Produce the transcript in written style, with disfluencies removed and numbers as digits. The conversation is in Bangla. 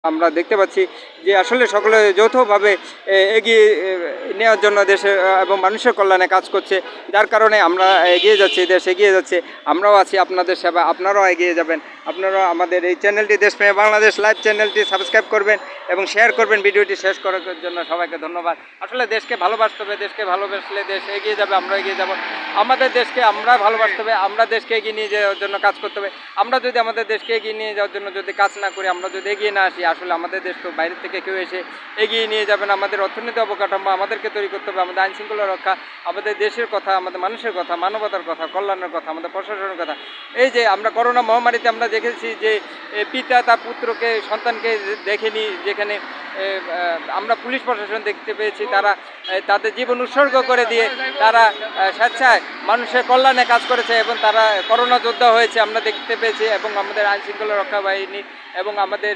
আমরা দেখতে পাচ্ছি যে আসলে সকলে যৌথভাবে এগিয়ে নেওয়ার জন্য দেশের এবং মানুষের কল্যাণে কাজ করছে। যার কারণে আমরা এগিয়ে যাচ্ছি, দেশ এগিয়ে যাচ্ছে। আমরাও আছি আপনাদের সেবা, আপনারাও এগিয়ে যাবেন। আপনারাও আমাদের এই চ্যানেলটি দেশপ্রেমী বাংলাদেশ লাইভ চ্যানেলটি সাবস্ক্রাইব করবেন এবং শেয়ার করবেন। ভিডিওটি শেষ করার জন্য সবাইকে ধন্যবাদ। আসলে দেশকে ভালোবাসতে হবে, দেশকে ভালোবাসলে দেশ এগিয়ে যাবে, আমরা এগিয়ে যাব। আমাদের দেশকে আমরা ভালোবাসতে হবে, আমরা দেশকে এগিয়ে নিয়ে যাওয়ার জন্য কাজ করতে হবে। আমরা যদি আমাদের দেশকে এগিয়ে নিয়ে যাওয়ার জন্য যদি কাজ না করি, আমরা যদি এগিয়ে না আসি, আসলে আমাদের দেশ তো বাইরে থেকে কেউ এসে এগিয়ে নিয়ে যাবে না। আমাদের অর্থনীতি অবকাঠামো আমাদেরকে তৈরি করতে হবে, আমাদের আইন শৃঙ্খলা রক্ষা, আমাদের দেশের কথা, আমাদের মানুষের কথা, মানবতার কথা, কল্যাণের কথা, আমাদের প্রশাসনের কথা। এই যে আমরা করোনা মহামারীতে আমরা দেখেছি যে পিতা তার পুত্রকে সন্তানকে দেখেনি, যেখানে আমরা পুলিশ প্রশাসন দেখতে পেয়েছি তারা তাদের জীবন উৎসর্গ করে দিয়ে তারা স্বেচ্ছায় মানুষের কল্যাণে কাজ করেছে এবং তারা করোনা যোদ্ধা হয়েছে আমরা দেখতে পেয়েছি। এবং আমাদের আইন শৃঙ্খলা রক্ষা বাহিনী এবং আমাদের